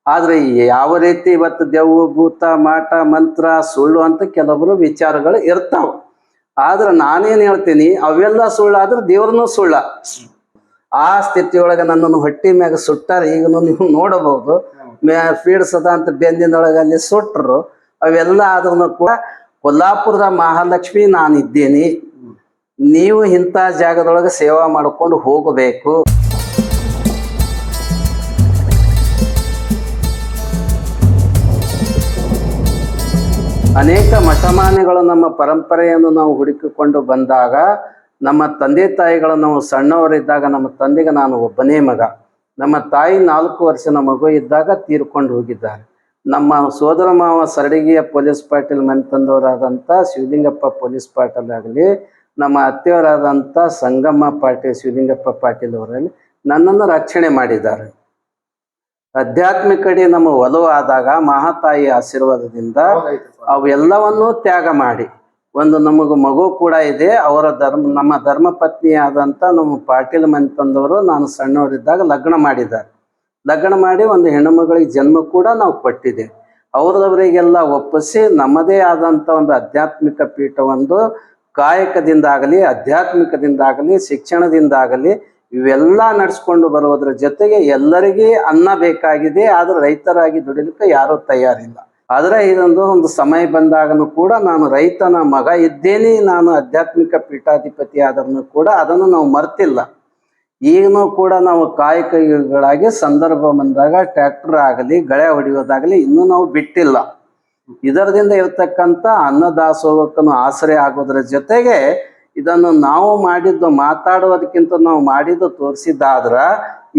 ಆದ್ರೆ ಯಾವ ರೀತಿ ಇವತ್ತು ದೆವ್ವ ಭೂತ ಮಾಟ ಮಂತ್ರ ಸುಳ್ಳು ಅಂತ ಕೆಲವೊಬ್ರು ವಿಚಾರಗಳು ಇರ್ತಾವ. ಆದ್ರೆ ನಾನೇನ್ ಹೇಳ್ತೀನಿ, ಅವೆಲ್ಲ ಸುಳ್ಳಾದ್ರೆ ದೇವ್ರನ್ನೂ ಸುಳ್ಳ. ಆ ಸ್ಥಿತಿಯೊಳಗೆ ನನ್ನನ್ನು ಹೊಟ್ಟಿ ಮ್ಯಾಗ ಸುಟ್ಟಾರ. ಈಗ ನೀವು ನೋಡಬಹುದು, ಪೀಡಿಸದ ಅಂತ ಬೆಂದಿನೊಳಗೆ ಅಲ್ಲಿ ಸುಟ್ರು. ಅವೆಲ್ಲ ಆದ್ರೂ ಕೂಡ ಕೊಲ್ಲಾಪುರದ ಮಹಾಲಕ್ಷ್ಮಿ ನಾನಿದ್ದೀನಿ, ನೀವು ಇಂಥ ಜಾಗದೊಳಗೆ ಸೇವಾ ಮಾಡ್ಕೊಂಡು ಹೋಗಬೇಕು. ಅನೇಕ ಮಠಮಾನ್ಯಗಳು ನಮ್ಮ ಪರಂಪರೆಯನ್ನು ನಾವು ಹುಡುಕಿಕೊಂಡು ಬಂದಾಗ, ನಮ್ಮ ತಂದೆ ತಾಯಿಗಳು ನಾವು ಸಣ್ಣವರಿದ್ದಾಗ, ನಮ್ಮ ತಂದೆಗೆ ನಾನು ಒಬ್ಬನೇ ಮಗ, ನಮ್ಮ ತಾಯಿ 4 ವರ್ಷದ ಮಗು ಇದ್ದಾಗ ತೀರ್ಕೊಂಡು ಹೋಗಿದ್ದಾರೆ. ನಮ್ಮ ಸೋದರ ಮಾವ ಸರಡಿಗೆಯ ಪೊಲೀಸ್ ಪಾಟೀಲ್ ಮನೆ ತಂದವರಾದಂಥ ಶಿವಲಿಂಗಪ್ಪ ಪೊಲೀಸ್ ಪಾಟೀಲ್ ಆಗಲಿ, ನಮ್ಮ ಅತ್ತೆಯವರಾದಂಥ ಸಂಗಮ್ಮ ಪಾಟೀಲ್ ಶಿವಲಿಂಗಪ್ಪ ಪಾಟೀಲ್ ಅವರಲ್ಲಿ ನನ್ನನ್ನು ರಕ್ಷಣೆ ಮಾಡಿದ್ದಾರೆ. ಆಧ್ಯಾತ್ಮಿಕ ನಮ್ಮ ಒಲವು ಆದಾಗ ಮಹಾತಾಯಿ ಆಶೀರ್ವಾದದಿಂದ ಅವೆಲ್ಲವನ್ನೂ ತ್ಯಾಗ ಮಾಡಿ, ಒಂದು ನಮಗೂ ಮಗು ಕೂಡ ಇದೆ. ಅವರ ನಮ್ಮ ಧರ್ಮ ಪತ್ನಿ ಆದಂಥ ನಮ್ಮ ಪಾಟೀಲ್ ಮನೆ ತಂದವರು ನಾನು ಸಣ್ಣವರಿದ್ದಾಗ ಲಗ್ನ ಮಾಡಿದ್ದಾರೆ. ಲಗ್ನ ಮಾಡಿ ಒಂದು ಹೆಣ್ಣುಮಗಳಿಗೆ ಜನ್ಮ ಕೂಡ ನಾವು ಕೊಟ್ಟಿದ್ದೇವೆ. ಅವರವರಿಗೆಲ್ಲ ಒಪ್ಪಿಸಿ ನಮ್ಮದೇ ಆದಂಥ ಒಂದು ಆಧ್ಯಾತ್ಮಿಕ ಪೀಠವೊಂದು ಕಾಯಕದಿಂದಾಗಲಿ, ಆಧ್ಯಾತ್ಮಿಕದಿಂದಾಗಲಿ, ಶಿಕ್ಷಣದಿಂದಾಗಲಿ ಇವೆಲ್ಲ ನಡೆಸ್ಕೊಂಡು ಬರುವುದರ ಜೊತೆಗೆ ಎಲ್ಲರಿಗೂ ಅನ್ನ ಬೇಕಾಗಿದೆ. ಆದರೆ ರೈತರಾಗಿ ದುಡಿಲಿಕ್ಕೆ ಯಾರೂ ತಯಾರಿಲ್ಲ. ಆದರೆ ಒಂದು ಸಮಯ ಬಂದಾಗನು ಕೂಡ ನಾನು ರೈತನ ಮಗ ಇದ್ದೇನೆ, ನಾನು ಆಧ್ಯಾತ್ಮಿಕ ಪೀಠಾಧಿಪತಿ ಆದ್ರೂ ಕೂಡ ಅದನ್ನು ನಾವು ಮರ್ತಿಲ್ಲ. ಈಗನೂ ಕೂಡ ನಾವು ಕಾಯಕಗಳಾಗಿ ಸಂದರ್ಭ ಬಂದಾಗ ಟ್ರ್ಯಾಕ್ಟರ್ ಆಗಲಿ, ಗಳೆ ಹೊಡೆಯೋದಾಗಲಿ ಇನ್ನೂ ನಾವು ಬಿಟ್ಟಿಲ್ಲ. ಇದರಿಂದ ಇರತಕ್ಕಂಥ ಅನ್ನದಾಸೋಹಕ್ಕೂ ಆಸರೆ ಆಗೋದ್ರ ಜೊತೆಗೆ ಇದನ್ನು ನಾವು ಮಾಡಿದ್ದು ಮಾತಾಡೋದಕ್ಕಿಂತ ನಾವು ಮಾಡಿದ್ದು ತೋರಿಸಿದ್ದಾದ್ರ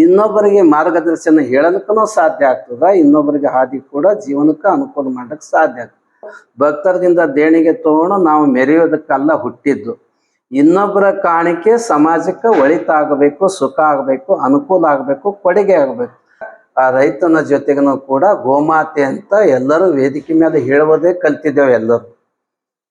ಇನ್ನೊಬ್ಬರಿಗೆ ಮಾರ್ಗದರ್ಶನ ಹೇಳಲಿಕ್ಕೂ ಸಾಧ್ಯ ಆಗ್ತದ, ಇನ್ನೊಬ್ಬರಿಗೆ ಹಾದಿ ಕೂಡ ಜೀವನಕ್ಕೆ ಅನುಕೂಲ ಮಾಡಕ್ಕೆ ಸಾಧ್ಯ ಆಗ್ತದೆ. ಭಕ್ತರದಿಂದ ದೇಣಿಗೆ ತಗೊಂಡು ನಾವು ಮೆರೆಯೋದಕ್ಕೆಲ್ಲ ಹುಟ್ಟಿದ್ದು. ಇನ್ನೊಬ್ಬರ ಕಾಣಿಕೆ ಸಮಾಜಕ್ಕೆ ಒಳಿತಾಗಬೇಕು, ಸುಖ ಆಗಬೇಕು, ಅನುಕೂಲ ಆಗಬೇಕು, ಕೊಡುಗೆ ಆಗಬೇಕು. ಆ ರೈತನ ಜೊತೆಗೂ ಕೂಡ ಗೋಮಾತೆ ಅಂತ ಎಲ್ಲರೂ ವೇದಿಕೆ ಮೇಲೆ ಹೇಳುವುದೇ ಕಲ್ತಿದ್ದೇವೆ. ಎಲ್ಲರೂ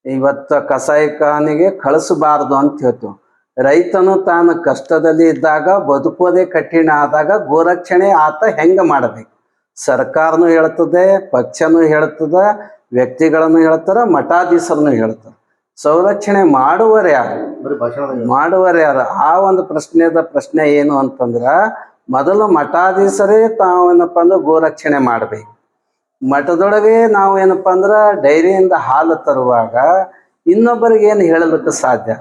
ಇವತ್ತು ಕಸಾಯಿಖಾನೆಗೆ ಕಳಿಸಬಾರ್ದು ಅಂತ ಹೇಳ್ತೀವಿ. ರೈತನು ತಾನು ಕಷ್ಟದಲ್ಲಿ ಇದ್ದಾಗ, ಬದುಕೋದೇ ಕಠಿಣ ಆದಾಗ ಗೋರಕ್ಷಣೆ ಆತ ಹೆಂಗೆ ಮಾಡಬೇಕು? ಸರ್ಕಾರನೂ ಹೇಳ್ತದೆ, ಪಕ್ಷನೂ ಹೇಳ್ತದೆ, ವ್ಯಕ್ತಿಗಳನ್ನು ಹೇಳ್ತಾರೆ, ಮಠಾಧೀಶರನ್ನು ಹೇಳ್ತಾರೆ. ಸಂರಕ್ಷಣೆ ಮಾಡುವರೆ ಯಾರು? ಆ ಒಂದು ಪ್ರಶ್ನೆ ಏನು ಅಂತಂದ್ರೆ, ಮೊದಲು ಮಠಾಧೀಶರೇ ತಾವೇನಪ್ಪ ಅಂದ್ರೆ ಗೋರಕ್ಷಣೆ ಮಾಡಬೇಕು. ಮಠದೊಳಗೆ ನಾವು ಏನಪ್ಪ ಅಂದ್ರೆ ಡೈರಿಯಿಂದ ಹಾಲು ತರುವಾಗ ಇನ್ನೊಬ್ಬರಿಗೆ ಏನು ಹೇಳಲಿಕ್ಕೆ ಸಾಧ್ಯ?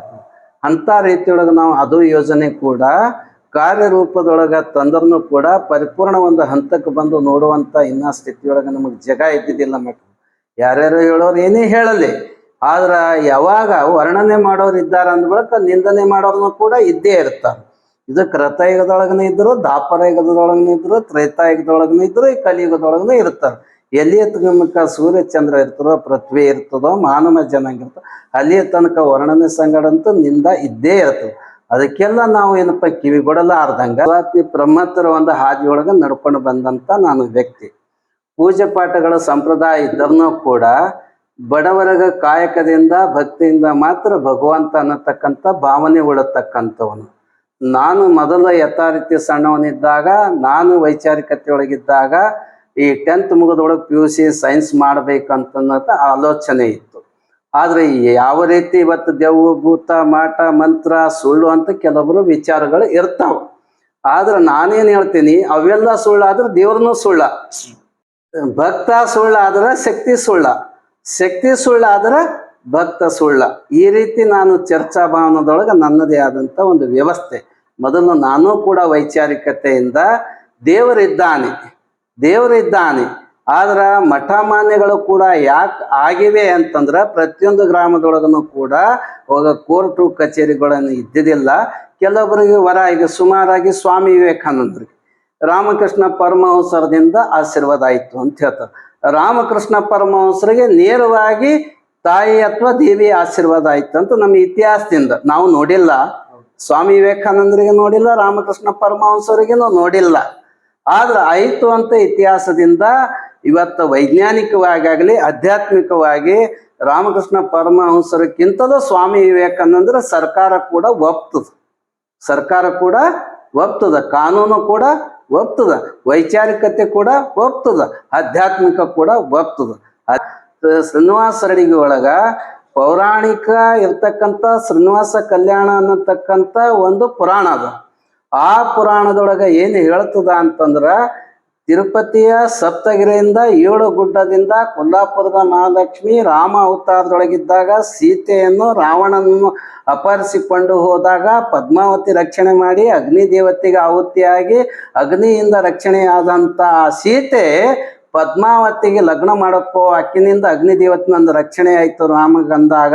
ಅಂಥ ರೀತಿಯೊಳಗೆ ನಾವು ಅದು ಯೋಜನೆ ಕೂಡ ಕಾರ್ಯರೂಪದೊಳಗೆ ತಂದ್ರೂ ಕೂಡ ಪರಿಪೂರ್ಣ ಒಂದು ಹಂತಕ್ಕೆ ಬಂದು ನೋಡುವಂಥ ಇನ್ನೂ ಸ್ಥಿತಿಯೊಳಗೆ ನಮಗೆ ಜಾಗ ಇದ್ದಿದ್ದಿಲ್ಲ. ಮಠ ಯಾರ್ಯಾರು ಹೇಳೋರು ಏನೇ ಹೇಳಲಿ, ಆದ್ರೆ ಯಾವಾಗ ವರ್ಣನೆ ಮಾಡೋರು ಇದ್ದಾರೆ ಅಂದ ಬಳಿಕ ನಿಂದನೆ ಮಾಡೋರ್ನು ಕೂಡ ಇದ್ದೇ ಇರ್ತಾರೆ. ಇದು ಕೃತಯುಗದೊಳಗನೇ ಇದ್ರು, ದಾಪರ ಯುಗದೊಳಗನೂ ಇದ್ರು, ತ್ರೇತಾಯುಗದೊಳಗನೂ ಇದ್ರು, ಈ ಕಲಿಯುಗದೊಳಗನೂ ಇರ್ತಾರೆ. ಎಲ್ಲಿಯ ತನಕ ಸೂರ್ಯ ಚಂದ್ರ ಇರ್ತದೋ, ಪೃಥ್ವಿ ಇರ್ತದೋ, ಮಾನವ ಜನಾಂಗ ಇರ್ತದೋ, ಅಲ್ಲಿಯ ತನಕ ವರ್ಣನೆ ಸಂಗಡಂತೂ ನಿಂದ ಇದ್ದೇ ಇರ್ತದೆ. ಅದಕ್ಕೆಲ್ಲ ನಾವು ಏನಪ್ಪ ಕಿವಿಗೊಡಲಾರ್ದಂಗ ಬ್ರಹ್ಮತ್ತರ ಒಂದು ಹಾದಿಯೊಳಗೆ ನಡ್ಕೊಂಡು ಬಂದಂತ ನಾನು ವ್ಯಕ್ತಿ. ಪೂಜೆ ಪಾಠಗಳ ಸಂಪ್ರದಾಯ ಇದ್ದರ್ನೂ ಕೂಡ ಬಡವರಗ ಕಾಯಕದಿಂದ ಭಕ್ತಿಯಿಂದ ಮಾತ್ರ ಭಗವಂತ ಅನ್ನತಕ್ಕಂಥ ಭಾವನೆ ಉಳತಕ್ಕಂಥವನು. ನಾನು ಮೊದಲ ಯಥಾರೀತಿ ಸಣ್ಣವನಿದ್ದಾಗ, ನಾನು ವೈಚಾರಿಕತೆಯೊಳಗಿದ್ದಾಗ ಈ 10th ಮುಗಿದೊಳಗೆ PUC ಸೈನ್ಸ್ ಮಾಡ್ಬೇಕಂತ ಆಲೋಚನೆ ಇತ್ತು. ಆದರೆ ಯಾವ ರೀತಿ ಇವತ್ತು ದೆವ್ವ ಭೂತ ಮಾಟ ಮಂತ್ರ ಸುಳ್ಳು ಅಂತ ಕೆಲವೊಬ್ರು ವಿಚಾರಗಳು ಇರ್ತಾವ. ಆದ್ರೆ ನಾನೇನು ಹೇಳ್ತೀನಿ, ಅವೆಲ್ಲ ಸುಳ್ಳಾದ್ರೆ ದೇವ್ರನ್ನೂ ಸುಳ್ಳ. ಭಕ್ತ ಸುಳ್ಳಾದ್ರೆ ಶಕ್ತಿ ಸುಳ್ಳ, ಶಕ್ತಿ ಸುಳ್ಳಾದ್ರೆ ಭಕ್ತ ಸುಳ್ಳ. ಈ ರೀತಿ ನಾನು ಚರ್ಚಾ ಭವನದೊಳಗೆ ನನ್ನದೇ ಆದಂಥ ಒಂದು ವ್ಯವಸ್ಥೆ. ಮೊದಲು ನಾನು ಕೂಡ ವೈಚಾರಿಕತೆಯಿಂದ ದೇವರಿದ್ದಾನೆ. ಆದ್ರೆ ಮಠಮಾನ್ಯಗಳು ಕೂಡ ಯಾಕೆ ಆಗಿವೆ ಅಂತಂದ್ರೆ, ಪ್ರತಿಯೊಂದು ಗ್ರಾಮದೊಳಗೂ ಕೂಡ ಕೋರ್ಟು ಕಚೇರಿಗಳನ್ನು ಇದ್ದಿದ್ದಿಲ್ಲ. ಕೆಲವೊಬ್ಬರಿಗೆ ಈಗ ಸುಮಾರಾಗಿ ಸ್ವಾಮಿ ವಿವೇಕಾನಂದರಿಗೆ ರಾಮಕೃಷ್ಣ ಪರಮಹಂಸರದಿಂದ ಆಶೀರ್ವಾದ ಆಯಿತು ಅಂತ ಹೇಳ್ತಾರೆ. ರಾಮಕೃಷ್ಣ ಪರಮಹಂಸರಿಗೆ ನೇರವಾಗಿ ತಾಯಿ ಅಥವಾ ದೇವಿ ಆಶೀರ್ವಾದ ಆಯ್ತು ಅಂತ ನಮ್ಮ ಇತಿಹಾಸದಿಂದ ನಾವು ನೋಡಿಲ್ಲ. ಸ್ವಾಮಿ ವಿವೇಕಾನಂದರಿಗೆ ನೋಡಿಲ್ಲ, ರಾಮಕೃಷ್ಣ ಪರಮಹಂಸರಿಗೇನು ನೋಡಿಲ್ಲ. ಆದ್ರೆ ಆಯಿತು ಅಂತ ಇತಿಹಾಸದಿಂದ ಇವತ್ತು ವೈಜ್ಞಾನಿಕವಾಗಿ ಆಗಲಿ, ಆಧ್ಯಾತ್ಮಿಕವಾಗಿ ರಾಮಕೃಷ್ಣ ಪರಮಹಂಸರಕ್ಕಿಂತಲೂ ಸ್ವಾಮಿ ವಿವೇಕಾನಂದರ ಸರ್ಕಾರ ಕೂಡ ಒಪ್ತದ, ಕಾನೂನು ಕೂಡ ಒಪ್ತದ, ವೈಚಾರಿಕತೆ ಕೂಡ ಒಪ್ತದ, ಆಧ್ಯಾತ್ಮಿಕ ಕೂಡ ಒಪ್ತದ. ಶ್ರೀನಿವಾಸ ಅಡಿಗೆ ಒಳಗ ಪೌರಾಣಿಕ ಇರ್ತಕ್ಕಂಥ ಶ್ರೀನಿವಾಸ ಕಲ್ಯಾಣ ಅನ್ನತಕ್ಕಂಥ ಒಂದು ಪುರಾಣ ಅದ. ಆ ಪುರಾಣದೊಳಗ ಏನು ಹೇಳ್ತದ ಅಂತಂದ್ರ, ತಿರುಪತಿಯ ಸಪ್ತಗಿರಿಯಿಂದ 7 ಗುಡ್ಡದಿಂದ ಕೊಲ್ಲಾಪುರದ ಮಹಾಲಕ್ಷ್ಮಿ ರಾಮ ಅವತಾರದೊಳಗಿದ್ದಾಗ ಸೀತೆಯನ್ನು ರಾವಣನನ್ನು ಅಪಹರಿಸಿಕೊಂಡು ಹೋದಾಗ ಪದ್ಮಾವತಿ ರಕ್ಷಣೆ ಮಾಡಿ ಅಗ್ನಿ ದೇವತೆಗೆ ಆಹುತಿಯಾಗಿ ಅಗ್ನಿಯಿಂದ ರಕ್ಷಣೆಯಾದಂಥ ಸೀತೆ ಪದ್ಮಾವತಿಗೆ ಲಗ್ನ ಮಾಡಕ್ಕೋ ಅಕ್ಕಿನಿಂದ ಅಗ್ನಿ ದೇವತಿನಂದು ರಕ್ಷಣೆ ಆಯ್ತು ರಾಮಗಂದಾಗ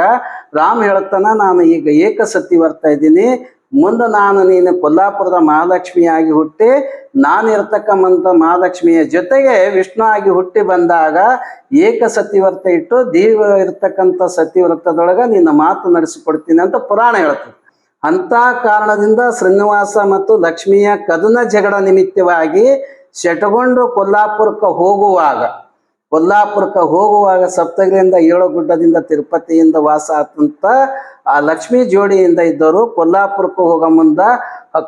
ರಾಮ ಹೇಳ್ತಾನ, ನಾನು ಈಗ ಏಕಸತಿ ಬರ್ತಾ ಇದ್ದೀನಿ, ಮುಂದೆ ನೀನು ಕೊಲ್ಲಾಪುರದ ಮಹಾಲಕ್ಷ್ಮಿಯಾಗಿ ಹುಟ್ಟಿ ನಾನಿರ್ತಕ್ಕಂಥ ಮಹಾಲಕ್ಷ್ಮಿಯ ಜೊತೆಗೆ ವಿಷ್ಣು ಆಗಿ ಹುಟ್ಟಿ ಬಂದಾಗ ಏಕಸತಿವ್ರತ ಇಟ್ಟು ದೇವ ಇರ್ತಕ್ಕಂಥ ಸತಿವ್ರತದೊಳಗ ನಿನ್ನ ಮಾತು ನಡೆಸಿಕೊಡ್ತೀನಿ ಅಂತ ಪುರಾಣ ಹೇಳ್ತದೆ. ಅಂತ ಕಾರಣದಿಂದ ಶ್ರೀನಿವಾಸ ಮತ್ತು ಲಕ್ಷ್ಮಿಯ ಕದನ ಜಗಳ ನಿಮಿತ್ತವಾಗಿ ಶೆಟಗೊಂಡು ಕೊಲ್ಲಾಪುರಕ್ಕೆ ಹೋಗುವಾಗ ಸಪ್ತಗಿರಿಯಿಂದ 7 ಗುಡ್ಡದಿಂದ ತಿರುಪತಿಯಿಂದ ವಾಸ ಆತಂತ ಆ ಲಕ್ಷ್ಮೀ ಜೋಡಿಯಿಂದ ಇದ್ದವರು ಕೊಲ್ಲಾಪುರಕ್ಕೆ ಹೋಗೋ ಮುಂದ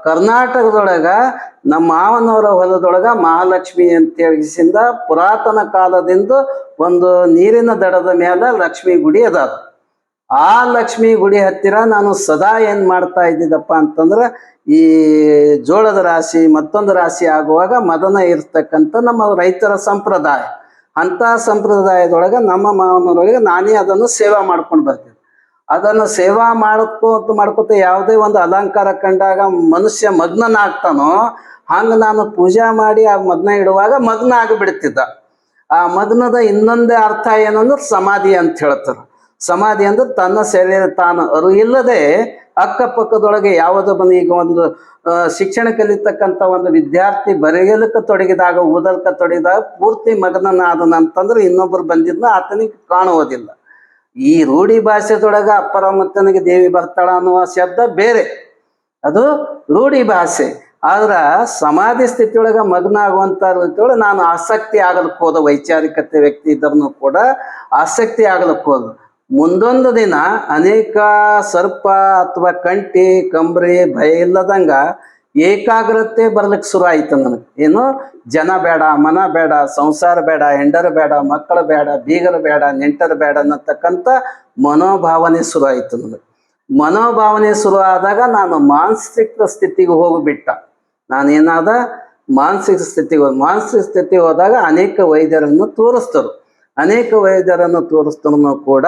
ಕರ್ನಾಟಕದೊಳಗ ನಮ್ಮ ಮಾವನವರ ಹೊಲದೊಳಗ ಮಹಾಲಕ್ಷ್ಮಿ ಅಂತೇಳಿಸಿಂದ ಪುರಾತನ ಕಾಲದಿಂದ ಒಂದು ನೀರಿನ ದಡದ ಮೇಲೆ ಲಕ್ಷ್ಮೀ ಗುಡಿ ಅದ. ಆ ಲಕ್ಷ್ಮೀ ಗುಡಿ ಹತ್ತಿರ ನಾನು ಸದಾ ಏನ್ ಮಾಡ್ತಾ ಇದ್ದಿದ್ದಪ್ಪ ಅಂತಂದ್ರೆ, ಈ ಜೋಳದ ರಾಶಿ ಮತ್ತೊಂದು ರಾಶಿ ಆಗುವಾಗ ಮದನ ಇರ್ತಕ್ಕಂಥ ನಮ್ಮ ರೈತರ ಸಂಪ್ರದಾಯ, ಅಂತ ಸಂಪ್ರದಾಯದೊಳಗ ನಮ್ಮ ಮಾವನವರೊಳಗೆ ನಾನೇ ಅದನ್ನು ಸೇವಾ ಮಾಡ್ಕೊಂಡು ಬರ್ತೀನಿ. ಅದನ್ನು ಸೇವಾ ಮಾಡ್ಕೋತ ಯಾವುದೇ ಒಂದು ಅಲಂಕಾರ ಕಂಡಾಗ ಮನುಷ್ಯ ಮಗ್ನನಾಗ್ತಾನೋ ಹಂಗ ನಾನು ಪೂಜಾ ಮಾಡಿ ಆ ಮಗ್ನ ಇಡುವಾಗ ಮಗ್ನ ಆಗಿಬಿಡ್ತಿದ್ದ. ಆ ಮಗ್ನದ ಇನ್ನೊಂದೇ ಅರ್ಥ ಏನಂದ್ರೆ ಸಮಾಧಿ ಅಂತ ಹೇಳ್ತಾರೆ. ಸಮಾಧಿ ಅಂದ್ರೆ ತನ್ನ ಶರೀರ ತಾನು ಅರು ಇಲ್ಲದೆ ಅಕ್ಕಪಕ್ಕದೊಳಗೆ ಯಾವುದೋ ಬಂದು ಈಗ ಒಂದು ಶಿಕ್ಷಣ ಕಲಿತಕ್ಕಂಥ ಒಂದು ವಿದ್ಯಾರ್ಥಿ ಬರೆಯಲಿಕ್ಕೆ ತೊಡಗಿದಾಗ ಓದಲಿಕ್ಕೆ ತೊಡಗಿದಾಗ ಪೂರ್ತಿ ಮಗನನಾದನಂತಂದ್ರೆ ಇನ್ನೊಬ್ಬರು ಬಂದಿದ್ನ ಆತನಿಗೆ ಕಾಣುವುದಿಲ್ಲ. ಈ ರೂಢಿ ಭಾಷೆದೊಳಗ ಅಪ್ಪರ ಮುತ್ತನಿಗೆ ದೇವಿ ಬರ್ತಾಳ ಅನ್ನುವ ಶಬ್ದ ಬೇರೆ, ಅದು ರೂಢಿ ಭಾಷೆ. ಆದ್ರ ಸಮಾಧಿ ಸ್ಥಿತಿಯೊಳಗ ಮಗ್ನ ಆಗುವಂತ ರೀತಿಯೊಳಗೆ ನಾನು ಆಸಕ್ತಿ ಆಗಲಿಕ್ಕೆ ಹೋದ, ವೈಚಾರಿಕತೆ ವ್ಯಕ್ತಿ ಇದ್ರೂ ಕೂಡ ಆಸಕ್ತಿ ಆಗಲಿಕ್ಕೆ ಹೋದ. ಮುಂದೊಂದು ದಿನ ಅನೇಕ ಸರ್ಪ ಅಥವಾ ಕಂಟಿ ಕಂಬ್ರಿ ಭಯ ಇಲ್ಲದಂಗ ಏಕಾಗ್ರತೆ ಬರ್ಲಿಕ್ಕೆ ಶುರು ಆಯ್ತು ನನಗೆ. ಏನು, ಜನ ಬೇಡ, ಮನ ಬೇಡ, ಸಂಸಾರ ಬೇಡ, ಹೆಂಡರು ಬೇಡ, ಮಕ್ಕಳು ಬೇಡ, ಬೀಗರು ಬೇಡ, ನೆಂಟರು ಬೇಡ ಅನ್ನತಕ್ಕಂಥ ಮನೋಭಾವನೆ ಶುರು ಆಯ್ತು ನನಗೆ. ಮನೋಭಾವನೆ ಶುರು ಆದಾಗ ನಾನು ಮಾನಸಿಕ ಸ್ಥಿತಿಗೆ ಹೋಗಿಬಿಟ್ಟ. ನಾನೇನಾದ ಮಾನಸಿಕ ಸ್ಥಿತಿಗೆ ಹೋದಾಗ ಅನೇಕ ವೈದ್ಯರನ್ನು ತೋರಿಸ್ತರು. ಅನೇಕ ವೈದ್ಯರನ್ನು ತೋರಿಸ್ತರು ಕೂಡ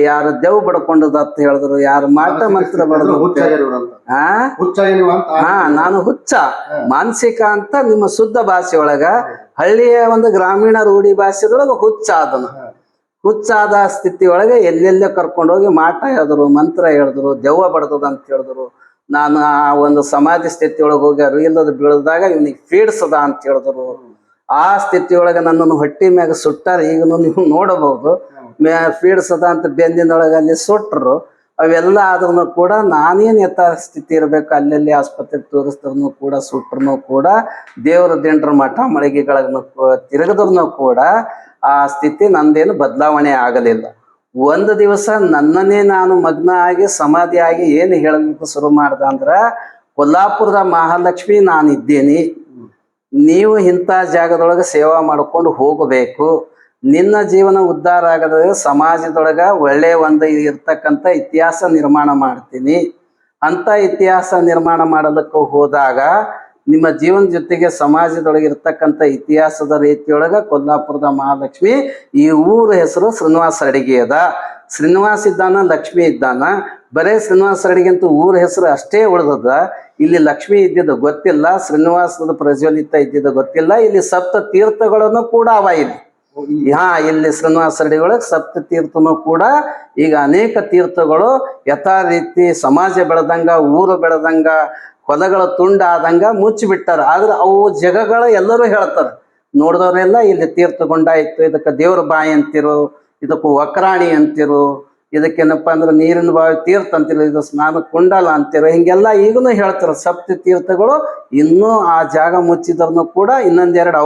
ಯಾರು ದೇವ್ ಬಡ್ಕೊಂಡದ ಅಂತ ಹೇಳಿದ್ರು, ಯಾರು ಮಾಟ ಮಂತ್ರ ಬಡದ್ರು. ನಾನು ಹುಚ್ಚ ಮಾನಸಿಕ ಅಂತ ನಿಮ್ಮ ಶುದ್ಧ ಭಾಷೆ ಒಳಗ, ಹಳ್ಳಿಯ ಒಂದು ಗ್ರಾಮೀಣ ರೂಢಿ ಭಾಷೆದೊಳಗ ಹುಚ್ಚಾದ ಸ್ಥಿತಿ ಒಳಗೆ ಎಲ್ಲೆಲ್ಲೇ ಕರ್ಕೊಂಡೋಗಿ ಮಾಟ ಹೇಳಿದ್ರು, ಮಂತ್ರ ಹೇಳಿದ್ರು, ದೆವ್ವ ಬಡ್ದದ ಅಂತ ಹೇಳಿದ್ರು. ನಾನು ಆ ಒಂದು ಸಮಾಧಿ ಸ್ಥಿತಿ ಒಳಗೆ ಹೋಗಿ ಅರಿಯಿಲ್ಲದ ಬೀಳದಾಗ ಇವನಿಗೆ ಫೀಡ್ಸದ ಅಂತ ಹೇಳಿದ್ರು. ಆ ಸ್ಥಿತಿಯೊಳಗೆ ನನ್ನನ್ನು ಹೊಟ್ಟಿ ಮ್ಯಾಗ ಸುಟ್ಟಾರ. ಈಗನು ನೀವು ನೋಡಬಹುದು, ಫೀಡ್ಸದ ಅಂತ ಬೆಂದಿನೊಳಗೆ ಅಲ್ಲಿ ಸುಟ್ರು. ಅವೆಲ್ಲ ಆದ್ರೂ ಕೂಡ ನಾನೇನು ಯಥಾಸ್ಥಿತಿ ಇರಬೇಕು, ಅಲ್ಲೆಲ್ಲಿ ಆಸ್ಪತ್ರೆಗೆ ತೋರಿಸಿದ್ರು ಕೂಡ ಸುಟ್ರು ಕೂಡ, ದೇವ್ರ ದಿಂಡ್ರ ಮಠ ಮಳಿಗೆಗಳನ್ನು ತಿರುಗಿದ್ರು ಕೂಡ ಆ ಸ್ಥಿತಿ ನಂದೇನು ಬದಲಾವಣೆ ಆಗಲಿಲ್ಲ. ಒಂದು ದಿವಸ ನನ್ನನ್ನೇ ನಾನು ಮಗ್ನ ಆಗಿ ಸಮಾಧಿ ಆಗಿ ಏನು ಹೇಳಲಿಕ್ಕೆ ಶುರು ಮಾಡ್ದೆ ಅಂದ್ರೆ, ಕೊಲ್ಲಾಪುರದ ಮಹಾಲಕ್ಷ್ಮಿ ನಾನಿದ್ದೀನಿ, ನೀವು ಇಂಥ ಜಾಗದೊಳಗೆ ಸೇವಾ ಮಾಡ್ಕೊಂಡು ಹೋಗಬೇಕು, ನಿನ್ನ ಜೀವನ ಉದ್ಧಾರ ಆಗದ ಸಮಾಜದೊಳಗ ಒಳ್ಳೆಯ ಒಂದು ಇರ್ತಕ್ಕಂಥ ಇತಿಹಾಸ ನಿರ್ಮಾಣ ಮಾಡ್ತೀನಿ. ಅಂತ ಇತಿಹಾಸ ನಿರ್ಮಾಣ ಮಾಡಲಿಕ್ಕೆ ಹೋದಾಗ ನಿಮ್ಮ ಜೀವನ ಜೊತೆಗೆ ಸಮಾಜದೊಳಗೆ ಇರ್ತಕ್ಕಂಥ ಇತಿಹಾಸದ ರೀತಿಯೊಳಗ ಕೊಲ್ಲಾಪುರದ ಮಹಾಲಕ್ಷ್ಮಿ, ಈ ಊರ ಹೆಸರು ಶ್ರೀನಿವಾಸ ಅಡಿಗೆ ಅದ. ಶ್ರೀನಿವಾಸ ಇದ್ದಾನ, ಲಕ್ಷ್ಮಿ ಇದ್ದಾನ. ಬರೇ ಶ್ರೀನಿವಾಸ ಅಡಿಗೆ ಅಂತ ಊರ ಹೆಸರು ಅಷ್ಟೇ ಉಳಿದದ. ಇಲ್ಲಿ ಲಕ್ಷ್ಮಿ ಇದ್ದಿದ್ದು ಗೊತ್ತಿಲ್ಲ, ಶ್ರೀನಿವಾಸದ ಪ್ರಜ್ವಲಿತ ಇದ್ದಿದ್ದು ಗೊತ್ತಿಲ್ಲ. ಇಲ್ಲಿ ಸಪ್ತ ತೀರ್ಥಗಳನ್ನು ಕೂಡ ಅವ. ಇಲ್ಲಿ ಶ್ರೀನಿವಾಸ ಅಡಿಗೆ ಒಳಗೆ ಸಪ್ತ ತೀರ್ಥನು ಕೂಡ ಈಗ ಅನೇಕ ತೀರ್ಥಗಳು ಯಥಾ ರೀತಿ ಸಮಾಜ ಬೆಳೆದಂಗ, ಊರು ಬೆಳೆದಂಗ, ಹೊಲಗಳ ತುಂಡ ಆದಂಗ ಮುಚ್ಚಿಬಿಟ್ಟಾರ. ಆದ್ರೆ ಅವು ಜಗಗಳ ಎಲ್ಲರೂ ಹೇಳ್ತಾರೆ, ನೋಡಿದವರೆಲ್ಲ ಇಲ್ಲಿ ತೀರ್ಥಗೊಂಡ ಇತ್ತು, ಇದಕ್ಕೆ ದೇವ್ರ ಬಾಯಿ ಅಂತಿರು, ಇದಕ್ಕೂ ವಕ್ರಾಣಿ ಅಂತಿರು, ಇದಕ್ಕೇನಪ್ಪ ಅಂದ್ರೆ ನೀರಿನ ಬಾವಿ ತೀರ್ಥ ಅಂತಿರು, ಇದು ಸ್ನಾನ ಕುಂಡಲ ಅಂತಿರು, ಹಿಂಗೆಲ್ಲ ಈಗಲೂ ಹೇಳ್ತಾರೆ. ಸಪ್ತ ತೀರ್ಥಗಳು ಇನ್ನೂ ಆ ಜಾಗ ಮುಚ್ಚಿದ್ರೂ ಕೂಡ ಇನ್ನೊಂದೆರಡು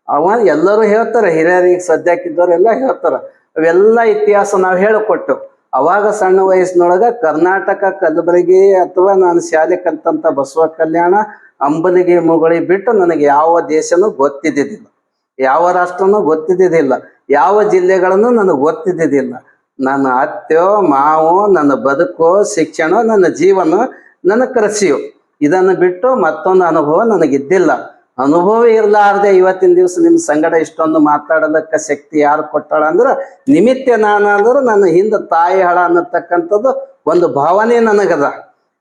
ಅವ ಎಲ್ಲರೂ ಹೇಳ್ತಾರೆ. ಹಿರಿಯರಿಗೆ ಸದ್ಯಕ್ಕಿದ್ದವರೆಲ್ಲ ಹೇಳ್ತಾರೆ. ಅವೆಲ್ಲ ಇತಿಹಾಸ ನಾವು ಹೇಳಿಕೊಟ್ಟು ಅವಾಗ ಸಣ್ಣ ವಯಸ್ಸಿನೊಳಗ ಕರ್ನಾಟಕ ಕಲಬುರಗಿ ಅಥವಾ ನಾನು ಶಾಲೆ ಕಲ್ತಂತ ಬಸವ ಕಲ್ಯಾಣ ಅಂಬನಿಗೆ ಮುಗುಳಿ ಬಿಟ್ಟು ನನಗೆ ಯಾವ ದೇಶನೂ ಗೊತ್ತಿದ್ದಿದ್ದಿಲ್ಲ, ಯಾವ ರಾಷ್ಟ್ರನೂ ಗೊತ್ತಿದ್ದಿದ್ದಿಲ್ಲ, ಯಾವ ಜಿಲ್ಲೆಗಳನ್ನು ನನಗೆ ಗೊತ್ತಿದ್ದಿದ್ದಿಲ್ಲ. ನನ್ನ ಅತ್ತೆಯೋ ಮಾವೋ, ನನ್ನ ಬದುಕೋ, ಶಿಕ್ಷಣ, ನನ್ನ ಜೀವನ, ನನ್ನ ಕೃಷಿಯು, ಇದನ್ನು ಬಿಟ್ಟು ಮತ್ತೊಂದು ಅನುಭವ ನನಗಿದ್ದಿಲ್ಲ. ಅನುಭವ ಇರಲಾರ್ದೆ ಇವತ್ತಿನ ದಿವಸ ನಿಮ್ಮ ಸಂಗಡ ಇಷ್ಟೊಂದು ಮಾತಾಡೋದಕ್ಕೆ ಶಕ್ತಿ ಯಾರು ಕೊಟ್ಟಾಳ ಅಂದ್ರೆ ನಿಮಿತ್ತ ನಾನಾದರೂ ನನ್ನ ಹಿಂದೆ ತಾಯಿ ಹಳ ಅನ್ನತಕ್ಕಂಥದ್ದು ಒಂದು ಭಾವನೆ ನನಗದ.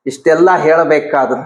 ಇಷ್ಟೆಲ್ಲ ಹೇಳಬೇಕಾದ್ರೆ